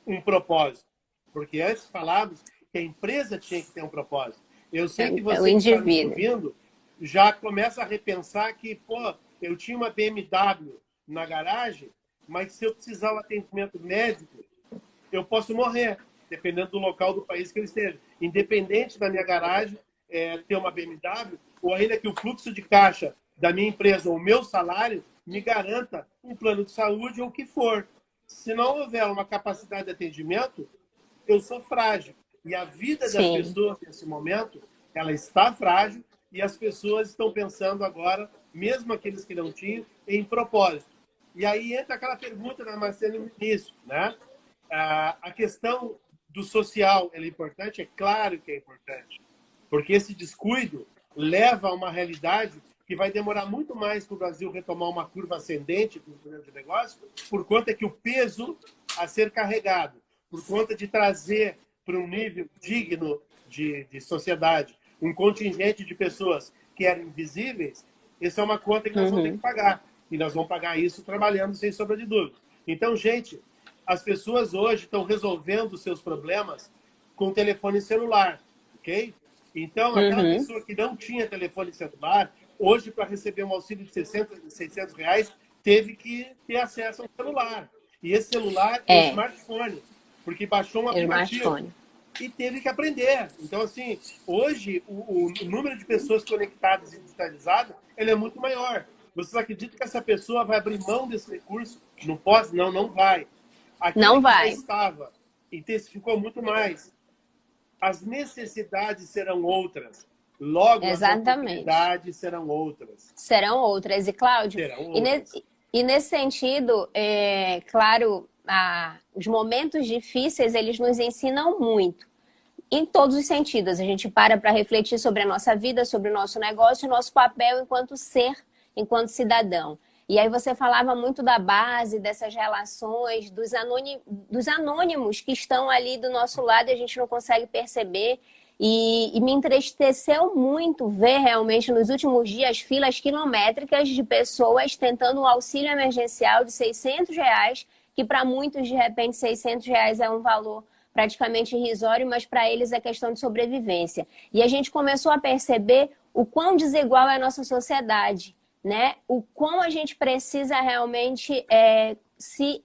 um propósito. Porque antes falávamos que a empresa tinha que ter um propósito. Eu sei que você que está me ouvindo já começa a repensar que, eu tinha uma BMW na garagem, mas se eu precisar de atendimento médico, eu posso morrer, dependendo do local do país que eu esteja. Independente da minha garagem ter uma BMW, ou ainda que o fluxo de caixa da minha empresa ou o meu salário me garanta um plano de saúde ou o que for. Se não houver uma capacidade de atendimento, eu sou frágil. E a vida das pessoas, nesse momento, ela está frágil e as pessoas estão pensando agora, mesmo aqueles que não tinham, em propósito. E aí entra aquela pergunta da Marcela no início, né? A questão do social, ela é importante? É claro que é importante. Porque esse descuido leva a uma realidade que vai demorar muito mais para o Brasil retomar uma curva ascendente com o modelo de negócio, por conta que o peso a ser carregado, por conta de trazer para um nível digno de sociedade um contingente de pessoas que eram invisíveis, essa é uma conta que nós vamos ter que pagar. E nós vamos pagar isso trabalhando, sem sombra de dúvida. Então, gente, as pessoas hoje estão resolvendo os seus problemas com telefone celular, ok? Então, aquela pessoa que não tinha telefone celular, hoje, para receber um auxílio de 600 reais, teve que ter acesso ao celular. E esse celular é um smartphone, porque baixou um aplicativo. E teve que aprender. Então, assim, hoje, o número de pessoas conectadas e digitalizadas, ele é muito maior. Vocês acreditam que essa pessoa vai abrir mão desse recurso? Não pode? Não, não vai. Aquilo não que vai. já estava, intensificou muito mais. As necessidades serão outras. Logo, as oportunidades serão outras. Serão outras. E, Cláudio, e nesse sentido, claro, os momentos difíceis, eles nos ensinam muito. Em todos os sentidos. A gente para refletir sobre a nossa vida, sobre o nosso negócio, o nosso papel enquanto ser, enquanto cidadão. E aí você falava muito da base, dessas relações, dos anônimos que estão ali do nosso lado e a gente não consegue perceber. E me entristeceu muito ver realmente nos últimos dias filas quilométricas de pessoas tentando um auxílio emergencial de 600 reais, que para muitos, de repente, 600 reais é um valor praticamente irrisório, mas para eles é questão de sobrevivência. E a gente começou a perceber o quão desigual é a nossa sociedade, né? O quão a gente precisa realmente se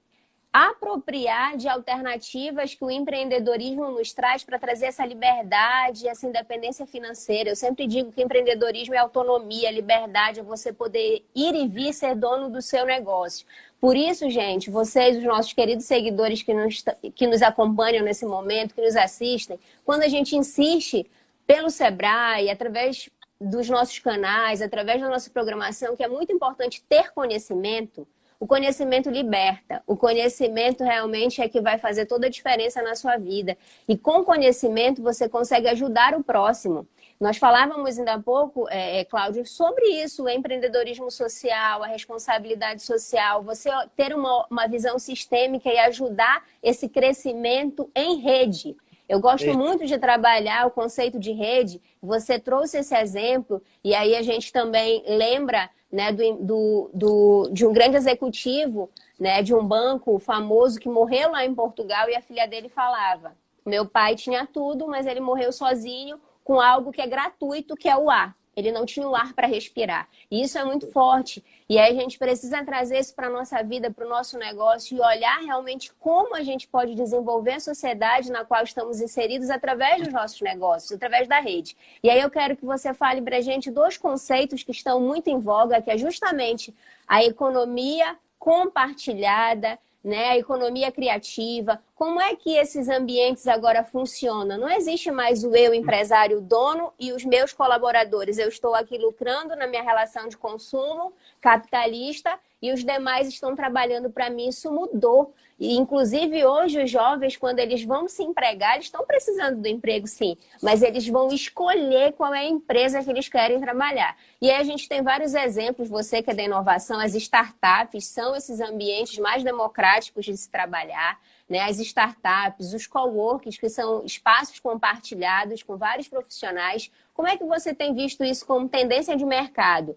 apropriar de alternativas que o empreendedorismo nos traz para trazer essa liberdade, essa independência financeira. Eu sempre digo que empreendedorismo é autonomia, liberdade, é você poder ir e vir ser dono do seu negócio. Por isso, gente, vocês, os nossos queridos seguidores que nos acompanham nesse momento, que nos assistem, quando a gente insiste pelo Sebrae, através dos nossos canais, através da nossa programação, que é muito importante ter conhecimento, o conhecimento liberta. O conhecimento realmente é que vai fazer toda a diferença na sua vida. E com conhecimento você consegue ajudar o próximo. Nós falávamos ainda há pouco, Cláudio, sobre isso, o empreendedorismo social, a responsabilidade social, você ter uma visão sistêmica e ajudar esse crescimento em rede. Eu gosto muito de trabalhar o conceito de rede, você trouxe esse exemplo, e aí a gente também lembra, né, de um grande executivo, né, de um banco famoso que morreu lá em Portugal e a filha dele falava: meu pai tinha tudo, mas ele morreu sozinho com algo que é gratuito, que é o ar. Ele não tinha o ar para respirar. E isso é muito forte. E aí a gente precisa trazer isso para a nossa vida, para o nosso negócio e olhar realmente como a gente pode desenvolver a sociedade na qual estamos inseridos através dos nossos negócios, através da rede. E aí eu quero que você fale para a gente dois conceitos que estão muito em voga, que é justamente a economia compartilhada, né, a economia criativa. Como é que esses ambientes agora funcionam? Não existe mais o eu, empresário, dono, e os meus colaboradores. Eu estou aqui lucrando na minha relação de consumo capitalista e os demais estão trabalhando para mim. Isso mudou. E, inclusive, hoje, os jovens, quando eles vão se empregar, eles estão precisando do emprego, sim, mas eles vão escolher qual é a empresa que eles querem trabalhar. E aí a gente tem vários exemplos, você que é da inovação, as startups são esses ambientes mais democráticos de se trabalhar, né? As startups, os coworkings, que são espaços compartilhados com vários profissionais. Como é que você tem visto isso como tendência de mercado?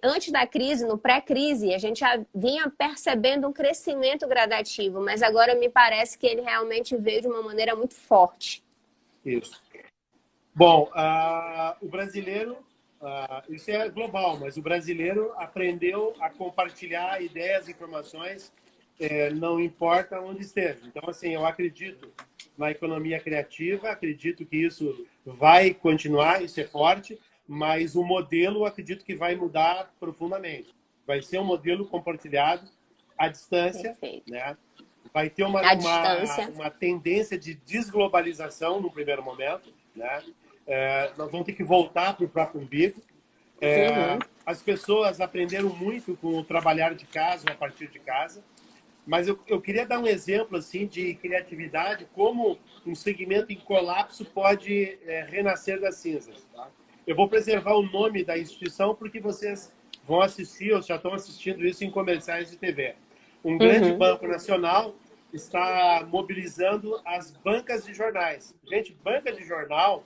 Antes da crise, no pré-crise, a gente já vinha percebendo um crescimento gradativo, mas agora me parece que ele realmente veio de uma maneira muito forte. Isso. Bom, o brasileiro, isso é global, mas o brasileiro aprendeu a compartilhar ideias, informações, não importa onde esteja. Então, assim, eu acredito na economia criativa, acredito que isso vai continuar, isso é forte, mas o modelo, eu acredito que vai mudar profundamente. Vai ser um modelo compartilhado à distância, né? Vai ter uma tendência de desglobalização no primeiro momento, né? Nós vamos ter que voltar para o próprio umbigo. As pessoas aprenderam muito com o trabalhar de casa, a partir de casa. Mas eu queria dar um exemplo assim, de criatividade, como um segmento em colapso pode renascer das cinzas. Tá? Eu vou preservar o nome da instituição porque vocês vão assistir, ou já estão assistindo isso em comerciais de TV. Um grande banco nacional está mobilizando as bancas de jornais. Gente, banca de jornal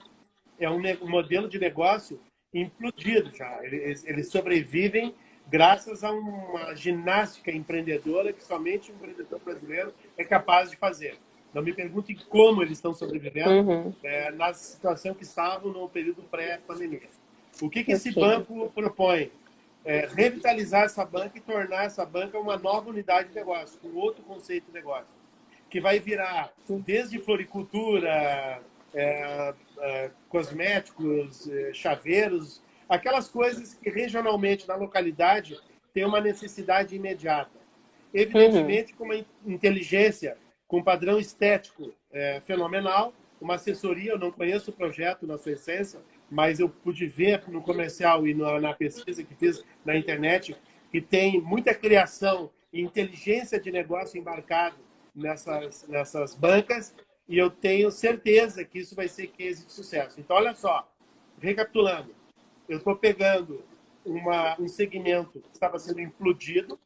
é um modelo de negócio implodido já. Eles sobrevivem graças a uma ginástica empreendedora que somente um empreendedor brasileiro é capaz de fazer. Não me perguntem como eles estão sobrevivendo na situação que estavam no período pré-pandemia. O que esse banco propõe? Revitalizar essa banca e tornar essa banca uma nova unidade de negócio, com outro conceito de negócio, que vai virar desde floricultura, cosméticos, chaveiros, aquelas coisas que regionalmente na localidade tem uma necessidade imediata. Evidentemente, com uma inteligência, com um padrão estético fenomenal, uma assessoria, eu não conheço o projeto na sua essência, mas eu pude ver no comercial e na pesquisa que fiz na internet que tem muita criação e inteligência de negócio embarcado nessas bancas, e eu tenho certeza que isso vai ser case de sucesso. Então, olha só, recapitulando, eu estou pegando um segmento que estava sendo implodido,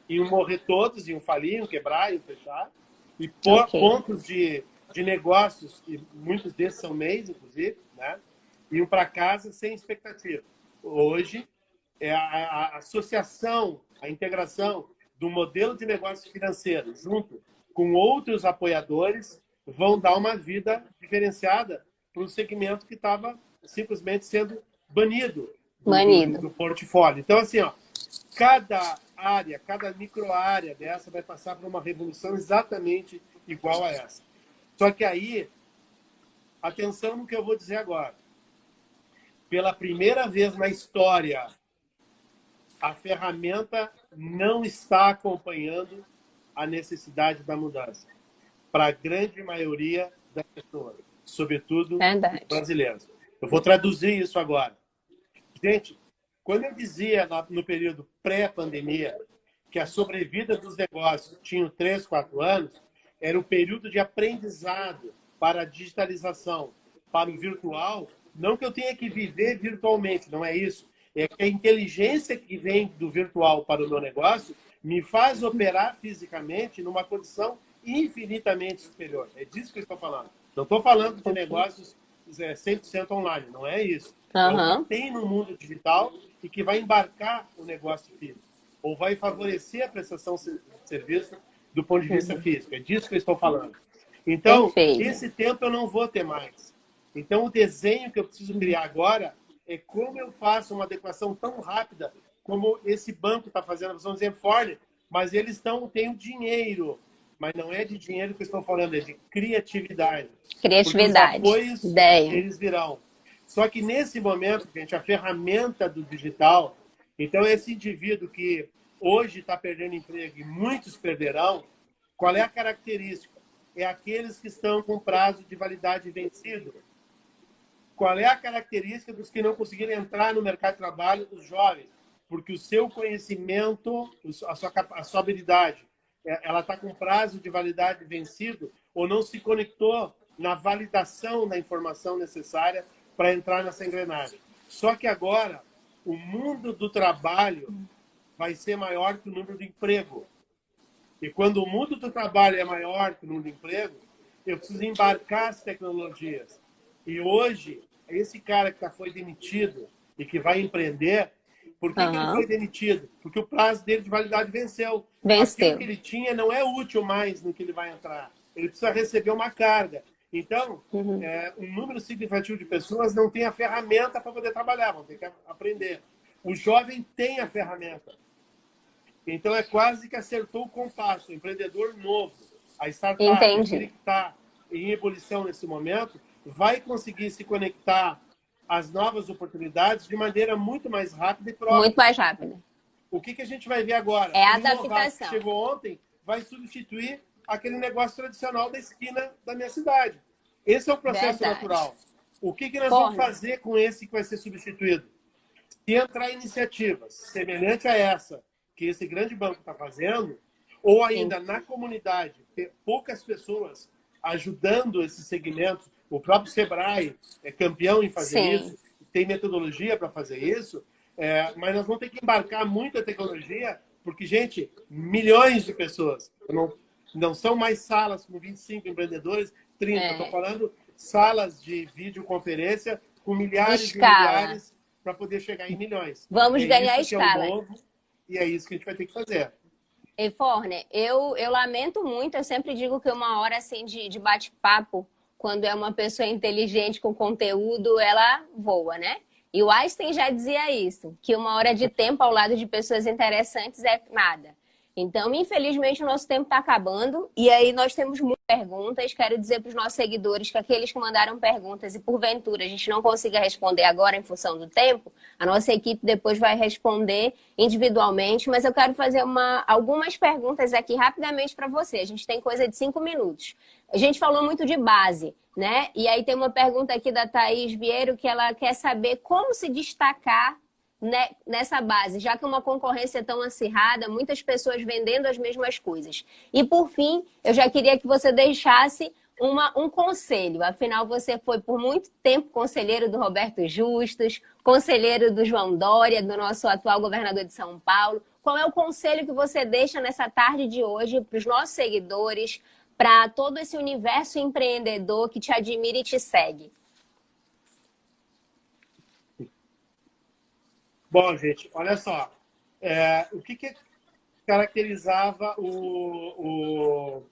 iam morrer todos, iam falir, iam quebrar, iam fechar, e pontos de negócios, e muitos desses são MEIs, inclusive, né? Iam para casa sem expectativa. Hoje, a associação, a integração do modelo de negócio financeiro junto com outros apoiadores vão dar uma vida diferenciada para um segmento que estava simplesmente sendo banido do portfólio. Então, assim, ó, cada área, cada micro-área dessa vai passar por uma revolução exatamente igual a essa. Só que aí, atenção no que eu vou dizer agora. Pela primeira vez na história, a ferramenta não está acompanhando a necessidade da mudança. Para a grande maioria das pessoas, sobretudo brasileiros. Eu vou traduzir isso agora. Gente, quando eu dizia no período pré-pandemia que a sobrevida dos negócios tinha 3, 4 anos, era um período de aprendizado para a digitalização, para o virtual, Não que eu tenha que viver virtualmente, não é isso. É que a inteligência que vem do virtual para o meu negócio me faz operar fisicamente numa condição infinitamente superior. É disso que eu estou falando. Não estou falando de negócios 100% online, não é isso. É o que tem no mundo digital e que vai embarcar o negócio físico, ou vai favorecer a prestação de serviço do ponto de vista físico. É disso que eu estou falando. Então, esse tempo eu não vou ter mais. Então, o desenho que eu preciso criar agora é como eu faço uma adequação tão rápida como esse banco está fazendo. Vocês vão dizer Ford, mas eles têm o dinheiro. Mas não é de dinheiro que eu estou falando, é de criatividade. Criatividade. Porque os apoios, ideia. Eles virão. Só que nesse momento, gente, a ferramenta do digital, então esse indivíduo que hoje está perdendo emprego e muitos perderão, qual é a característica? É aqueles que estão com prazo de validade vencido. Qual é a característica dos que não conseguiram entrar no mercado de trabalho dos jovens? Porque o seu conhecimento, a sua habilidade, ela está com prazo de validade vencido ou não se conectou na validação da informação necessária para entrar nessa engrenagem. Só que agora, o mundo do trabalho vai ser maior que o número de emprego. E quando o mundo do trabalho é maior que o número de emprego, eu preciso embarcar as tecnologias. E hoje, esse cara que foi demitido e que vai empreender, por que ele foi demitido? Porque o prazo dele de validade venceu. Aquilo que ele tinha não é útil mais no que ele vai entrar. Ele precisa receber uma carga. Então, um número significativo de pessoas não tem a ferramenta para poder trabalhar, vão ter que aprender. O jovem tem a ferramenta. Então, é quase que acertou o compasso. O empreendedor novo, a startup, aquele que está em ebulição nesse momento, vai conseguir se conectar às novas oportunidades de maneira muito mais rápida e própria. Muito mais rápida. O que a gente vai ver agora? É a adaptação. Que chegou ontem vai substituir aquele negócio tradicional da esquina da minha cidade. Esse é o processo natural. O que nós vamos fazer com esse que vai ser substituído? Se entrar iniciativas semelhantes a essa que esse grande banco está fazendo, ou ainda na comunidade, ter poucas pessoas ajudando esses segmentos, o próprio Sebrae é campeão em fazer isso, tem metodologia para fazer isso, mas nós vamos ter que embarcar muita tecnologia, porque, gente, milhões de pessoas, não são mais salas com 25 empreendedores, 30, eu estou falando salas de videoconferência com milhares e milhares para poder chegar em milhões. Vamos ganhar escala. É o novo, e é isso que a gente vai ter que fazer. E Forner, eu lamento muito, eu sempre digo que uma hora assim de bate-papo, quando é uma pessoa inteligente com conteúdo, ela voa, né? E o Einstein já dizia isso, que uma hora de tempo ao lado de pessoas interessantes é nada. Então, infelizmente, o nosso tempo está acabando e aí nós temos muitas perguntas. Quero dizer para os nossos seguidores que aqueles que mandaram perguntas e porventura a gente não consiga responder agora em função do tempo, a nossa equipe depois vai responder individualmente, mas eu quero fazer algumas perguntas aqui rapidamente para você. A gente tem coisa de 5 minutos. A gente falou muito de base, né? E aí tem uma pergunta aqui da Thaís Vieiro que ela quer saber como se destacar nessa base, já que uma concorrência tão acirrada, muitas pessoas vendendo as mesmas coisas. E por fim, eu já queria que você deixasse um conselho. Afinal, você foi por muito tempo conselheiro do Roberto Justus, conselheiro do João Dória, do nosso atual governador de São Paulo. Qual é o conselho que você deixa nessa tarde de hoje para os nossos seguidores, para todo esse universo empreendedor que te admira e te segue? Bom, gente, olha só. O que caracterizava o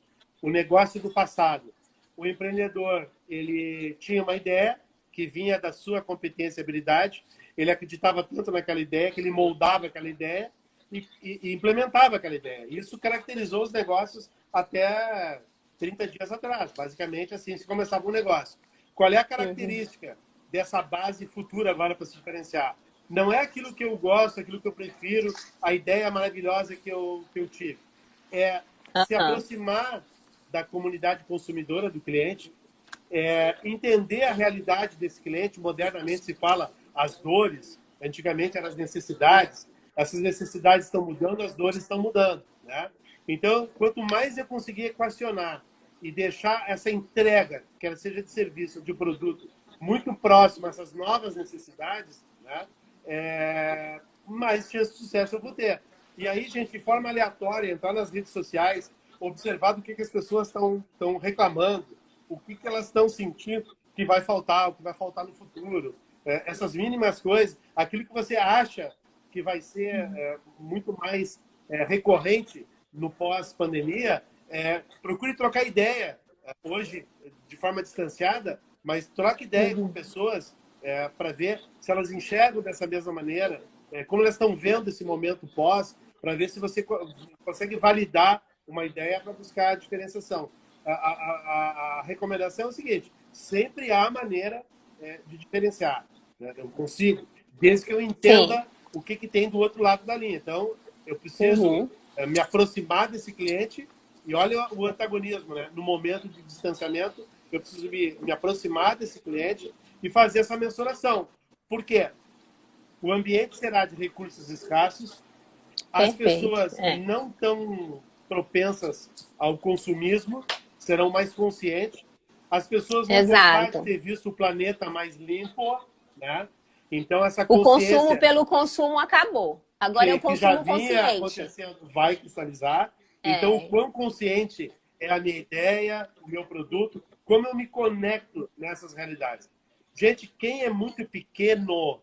negócio do passado? O empreendedor, ele tinha uma ideia que vinha da sua competência e habilidade, ele acreditava tanto naquela ideia que ele moldava aquela ideia e implementava aquela ideia. Isso caracterizou os negócios até 30 dias atrás. Basicamente, assim se começava um negócio. Qual é a característica dessa base futura agora para se diferenciar? Não é aquilo que eu gosto, aquilo que eu prefiro, a ideia maravilhosa que eu tive. É se aproximar da comunidade consumidora do cliente, entender a realidade desse cliente. Modernamente se fala as dores, antigamente eram as necessidades. Essas necessidades estão mudando, as dores estão mudando, né? Então, quanto mais eu conseguir equacionar e deixar essa entrega, que ela seja de serviço, de produto, muito próximo a essas novas necessidades, né, mais chance de sucesso eu vou ter. E aí, gente, de forma aleatória, entrar nas redes sociais, observar do que as pessoas estão reclamando, o que elas estão sentindo que vai faltar, o que vai faltar no futuro. Essas mínimas coisas, aquilo que você acha que vai ser muito mais recorrente no pós-pandemia, procure trocar ideia. Hoje, de forma distanciada, mas troque ideia com pessoas para ver se elas enxergam dessa mesma maneira, como elas estão vendo esse momento pós, para ver se você consegue validar uma ideia para buscar a diferenciação. A recomendação é o seguinte: sempre há maneira de diferenciar. Né? Eu consigo, desde que eu entenda o que tem do outro lado da linha. Então, eu preciso me aproximar desse cliente e olha o antagonismo, né? No momento de distanciamento, eu preciso me aproximar desse cliente e fazer essa mensuração. Por quê? O ambiente será de recursos escassos, as pessoas não tão propensas ao consumismo serão mais conscientes, as pessoas vão gostar de ter visto o planeta mais limpo, né? Então, essa consciência... O consumo pelo consumo acabou. Agora é o consumo já vinha consciente. Acontecendo, vai cristalizar. Então, o quão consciente é a minha ideia, o meu produto, como eu me conecto nessas realidades. Gente, quem é muito pequeno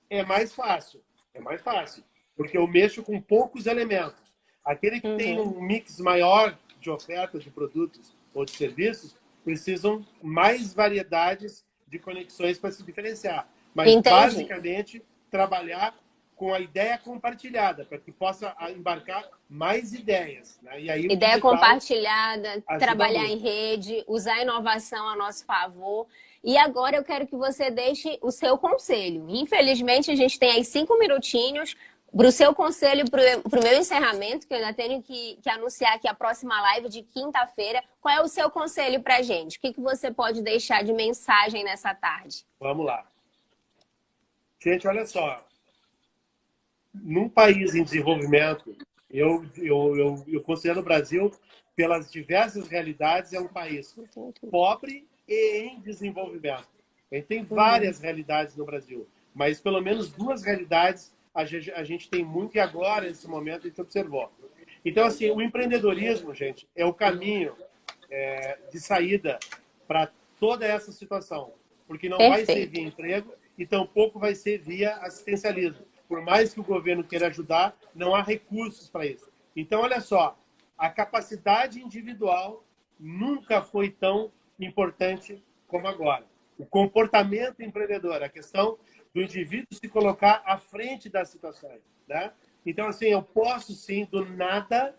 é mais fácil. É mais fácil, porque eu mexo com poucos elementos. Aquele que tem um mix maior de ofertas de produtos ou de serviços precisam mais variedades de conexões para se diferenciar. Mas, basicamente, trabalhar com a ideia compartilhada, para que possa embarcar mais ideias. Né? E aí, ideia compartilhada, trabalhar em rede, usar a inovação a nosso favor. E agora eu quero que você deixe o seu conselho. Infelizmente, a gente tem aí 5 minutinhos para o seu conselho, para o meu encerramento, que eu ainda tenho que anunciar aqui a próxima live de quinta-feira. Qual é o seu conselho para a gente? O que você pode deixar de mensagem nessa tarde? Vamos lá. Gente, olha só. Num país em desenvolvimento, eu considero o Brasil, pelas diversas realidades, é um país pobre e em desenvolvimento. A gente tem várias realidades no Brasil, mas pelo menos 2 realidades a gente tem muito, e agora, nesse momento, a gente observou. Então, assim, o empreendedorismo, gente, é o caminho de saída para toda essa situação, porque não vai ser via emprego e tampouco vai ser via assistencialismo. Por mais que o governo queira ajudar, não há recursos para isso. Então, olha só, a capacidade individual nunca foi tão importante como agora. O comportamento empreendedor, a questão do indivíduo se colocar à frente das situações. Né? Então, assim, eu posso, sim, do nada,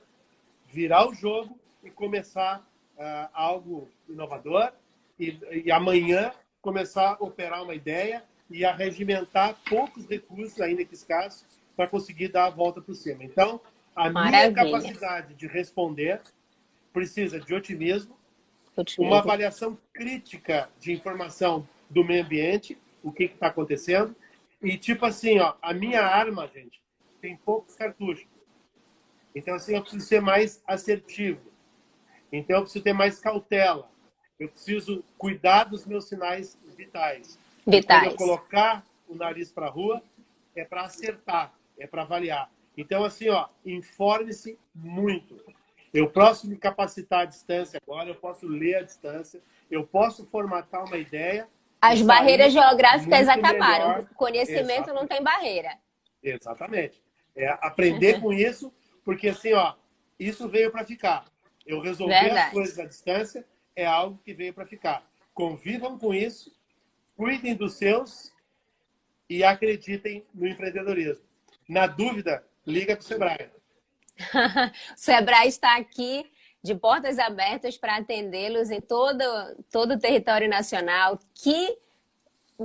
virar o jogo e começar algo inovador e amanhã começar a operar uma ideia e a regimentar poucos recursos, ainda que escassos, para conseguir dar a volta por cima. Então, a minha capacidade de responder precisa de otimismo, uma avaliação crítica de informação do meio ambiente, o que está acontecendo, e tipo assim, ó, a minha arma, gente, tem poucos cartuchos. Então, assim, eu preciso ser mais assertivo. Então, eu preciso ter mais cautela. Eu preciso cuidar dos meus sinais vitais. Quando eu colocar o nariz para a rua, é para acertar, é para avaliar. Então, assim, ó, informe-se muito. Eu posso me capacitar à distância agora, eu posso ler à distância, eu posso formatar uma ideia. As barreiras geográficas acabaram. O conhecimento não tem barreira. Exatamente. Aprender com isso, porque assim, ó, isso veio para ficar. Eu resolver as coisas à distância é algo que veio para ficar. Convivam com isso, cuidem dos seus e acreditem no empreendedorismo. Na dúvida, liga para o Sebrae. O Sebrae está aqui de portas abertas para atendê-los em todo o território nacional. Que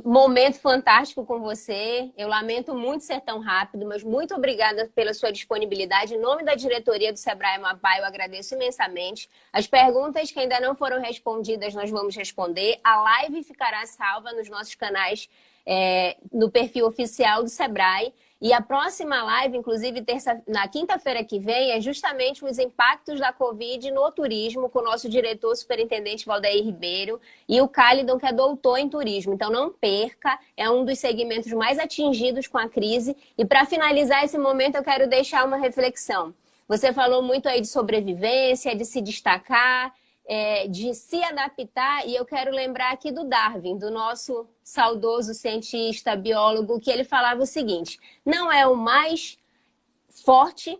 momento fantástico com você. Eu lamento muito ser tão rápido, mas muito obrigada pela sua disponibilidade. Em nome da diretoria do Sebrae Amapá, eu agradeço imensamente. As perguntas que ainda não foram respondidas, nós vamos responder. A live ficará salva nos nossos canais, no perfil oficial do Sebrae. E a próxima live, inclusive na quinta-feira que vem, é justamente os impactos da Covid no turismo, com o nosso diretor superintendente Valdeir Ribeiro e o Cálidon, que é doutor em turismo. Então não perca, é um dos segmentos mais atingidos com a crise. E para finalizar esse momento, eu quero deixar uma reflexão. Você falou muito aí de sobrevivência, de se destacar, de se adaptar, e eu quero lembrar aqui do Darwin, do nosso saudoso cientista, biólogo, que ele falava o seguinte: não é o mais forte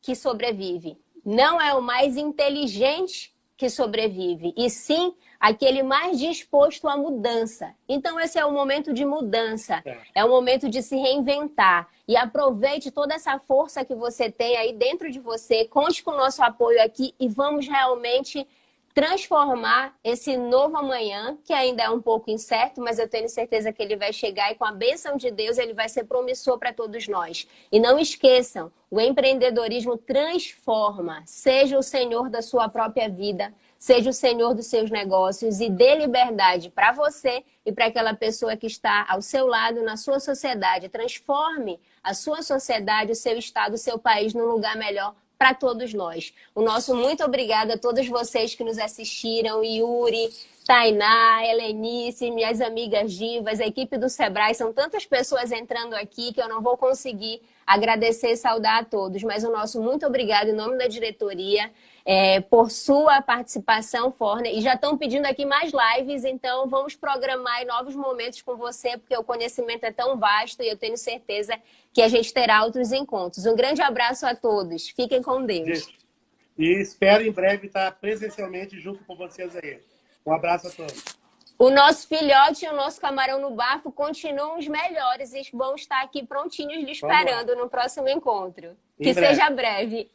que sobrevive, não é o mais inteligente que sobrevive, e sim aquele mais disposto à mudança. Então esse é o momento de mudança, é o momento de se reinventar. E aproveite toda essa força que você tem aí dentro de você, conte com o nosso apoio aqui e vamos realmente transformar esse novo amanhã, que ainda é um pouco incerto, mas eu tenho certeza que ele vai chegar e com a bênção de Deus ele vai ser promissor para todos nós. E não esqueçam, o empreendedorismo transforma. Seja o senhor da sua própria vida, seja o senhor dos seus negócios e dê liberdade para você e para aquela pessoa que está ao seu lado na sua sociedade. Transforme a sua sociedade, o seu estado, o seu país num lugar melhor para todos nós. O nosso muito obrigada a todos vocês que nos assistiram, Yuri, Tainá, Helenice, minhas amigas divas, a equipe do Sebrae, são tantas pessoas entrando aqui que eu não vou conseguir agradecer e saudar a todos, mas o nosso muito obrigado em nome da diretoria por sua participação, Forner, e já estão pedindo aqui mais lives, então vamos programar novos momentos com você, porque o conhecimento é tão vasto e eu tenho certeza que a gente terá outros encontros. Um grande abraço a todos, fiquem com Deus. E espero em breve estar presencialmente junto com vocês aí. Um abraço a todos. O nosso filhote e o nosso camarão no bafo continuam os melhores e vão estar aqui prontinhos lhe esperando no próximo encontro. Que seja breve.